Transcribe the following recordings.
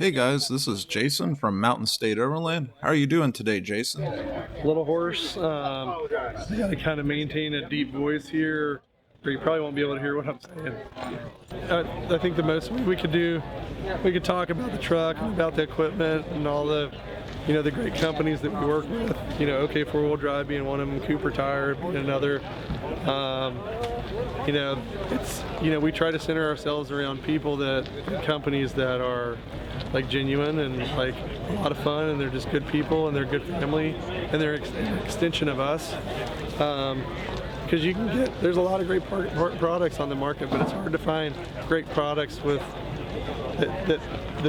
Hey guys, this is Jason from Mountain State Overland. How are you doing today, Jason? Little hoarse. You got to kind of maintain a deep voice here, or you probably won't be able to hear what I'm saying. I think the most we could do, we could talk about the truck and about the equipment and all the, the great companies that we work with. OK Four-Wheel Drive being one of them, Cooper Tire being another. We try to center ourselves around people companies that are like genuine and like a lot of fun, and they're just good people and they're good family and they're an extension of us. Because there's a lot of great products on the market, but it's hard to find great products with that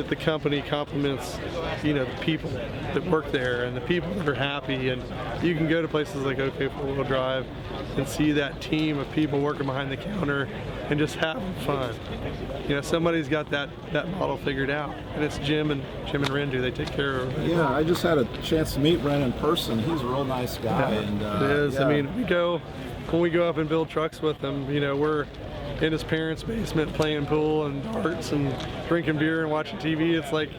the company complements, the people that work there and the people that are happy. And you can go to places like OK Four-Wheel Drive and see that team of people working behind the counter and just having fun. Somebody's got that model figured out, and it's Jim and Rendu. They take care of it. Yeah, I just had a chance to meet Ren in person. He's a real nice guy. Yeah, and it is. Yeah. I mean, when we go up and build trucks with him, we're in his parents' basement playing pool and darts and drinking beer and watching TV. It's like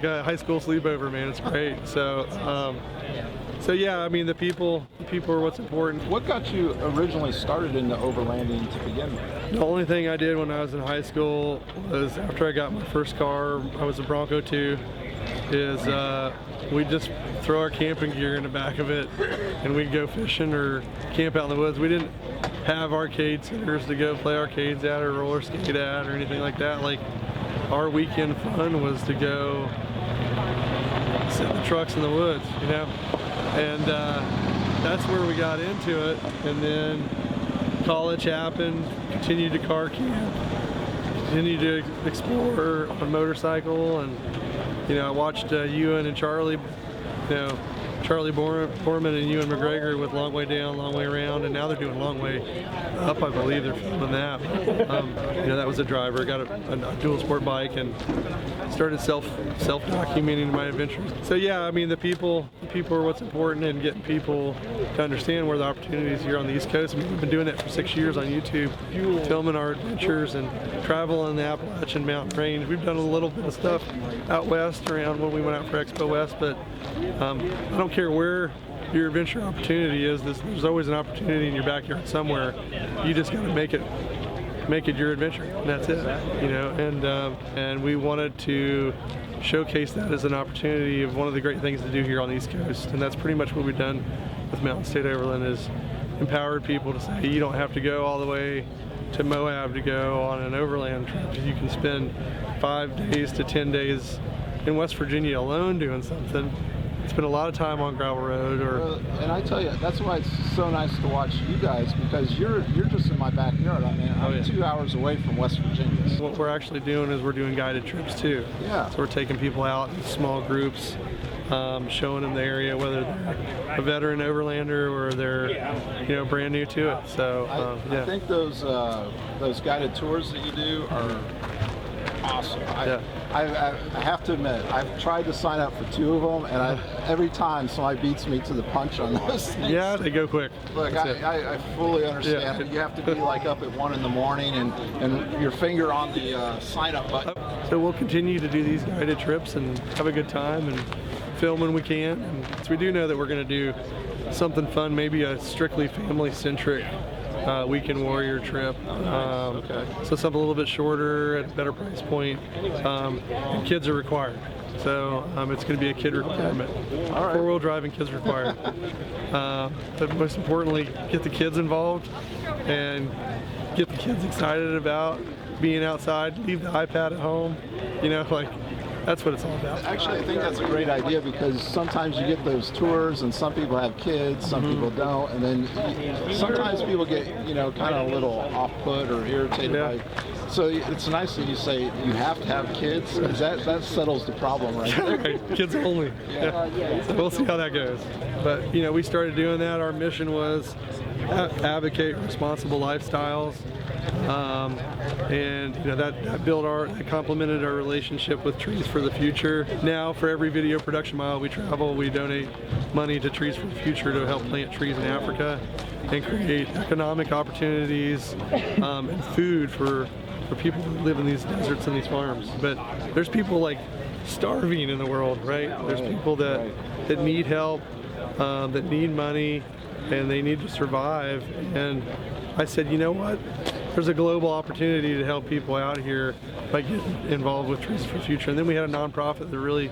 a high school sleepover, man. It's great. So yeah, I mean, the people are what's important. What got you originally started into overlanding to begin with? The only thing I did when I was in high school was, after I got my first car, I was a Bronco 2, is we'd just throw our camping gear in the back of it and we'd go fishing or camp out in the woods. We didn't have arcade centers to go play arcades at or roller skate at or anything like that. Like, our weekend fun was to go sit in the trucks in the woods, and that's where we got into it. And then college happened, continued to car camp, continued to explore on motorcycle, and I watched Ewan and Charlie, Charlie Borman and Ewan McGregor with Long Way Down, Long Way Around, and now they're doing Long Way Up. I believe they're filming that. That was a driver. Got a dual sport bike and started self-documenting my adventures. So yeah, I mean, the people are what's important, and getting people to understand where the opportunities here on the East Coast. I mean, we've been doing that for 6 years on YouTube, filming our adventures and travel on the Appalachian Mountain Range. We've done a little bit of stuff out west around when we went out for Expo West, but I don't care where your adventure opportunity is. There's always an opportunity in your backyard somewhere. You just got to make it your adventure, and that's it. And we wanted to showcase that as an opportunity of one of the great things to do here on the East Coast, and that's pretty much what we've done with Mountain State Overland, is empowered people to say you don't have to go all the way to Moab to go on an overland trip. You can spend 5 days to 10 days in West Virginia alone doing something. Spend a lot of time on gravel road, and I tell you, that's why it's so nice to watch you guys, because you're just in my backyard. I mean, I'm 2 hours away from West Virginia. What we're actually doing is we're doing guided trips too. Yeah. So we're taking people out in small groups, showing them the area, whether they're a veteran overlander or they're brand new to it. So I think those guided tours that you do are awesome. I have to admit, I've tried to sign up for 2 of them, and every time somebody beats me to the punch on those things. Yeah, they go quick. Look, I fully understand. Yeah. You have to be like up at 1 in the morning and your finger on the sign up button. So we'll continue to do these guided trips and have a good time and film when we can. And so we do know that we're going to do something fun, maybe a strictly family-centric weekend warrior trip. Okay. So something a little bit shorter at a better price point. And kids are required. So it's going to be a kid requirement. All right. Four-wheel driving, kids required. But most importantly, get the kids involved and get the kids excited about being outside. Leave the iPad at home. That's what it's all about. Actually, I think that's a great idea, because sometimes you get those tours and some people have kids, some people don't, and then sometimes people get, kind of a little off-put or irritated by. So it's nice that you say you have to have kids, because that settles the problem right there. Right. Kids only. Yeah. So we'll see how that goes. But we started doing that. Our mission was advocate responsible lifestyles. And that complemented our relationship with Trees for the Future. Now, for every video production mile we travel, we donate money to Trees for the Future to help plant trees in Africa and create economic opportunities and food for people who live in these deserts and these farms. But there's people like starving in the world, right? There's people that need help, that need money, and they need to survive. And I said, you know what? There's a global opportunity to help people out here by getting involved with Trees for the Future. And then we had a nonprofit that really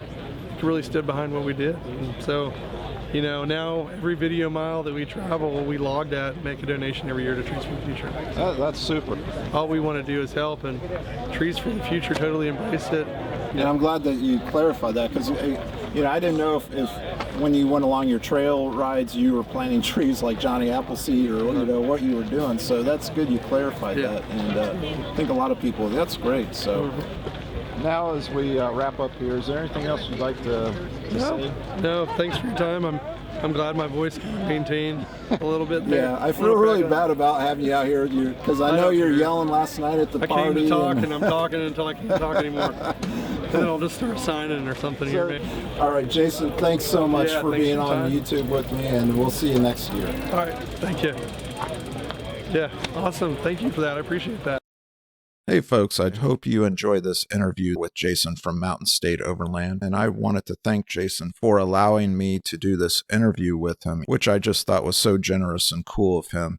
stood behind what we did. And so, you know, now every video mile that we travel, we log that and make a donation every year to Trees for the Future. That's super. All we want to do is help, and Trees for the Future totally embrace it. And I'm glad that you clarified that, because you know, I didn't know if when you went along your trail rides you were planting trees like Johnny Appleseed, or you know what you were doing. So that's good you clarified that, and I think a lot of people, that's great. So now as we wrap up here, is there anything else you'd like to say? No, thanks for your time. I'm glad my voice can maintain a little bit there. Yeah, I feel really bad about having you out here, because I know you're yelling last night at the I party. came to talk, and I'm talking until I can't talk anymore. And then I'll just start signing or something here, maybe. All right, Jason, thanks so much for thanks being for your on time. YouTube with me, and we'll see you next year. All right, thank you. Yeah, awesome. Thank you for that. I appreciate that. Hey folks, I hope you enjoy this interview with Jason from Mountain State Overland, and I wanted to thank Jason for allowing me to do this interview with him, which I just thought was so generous and cool of him.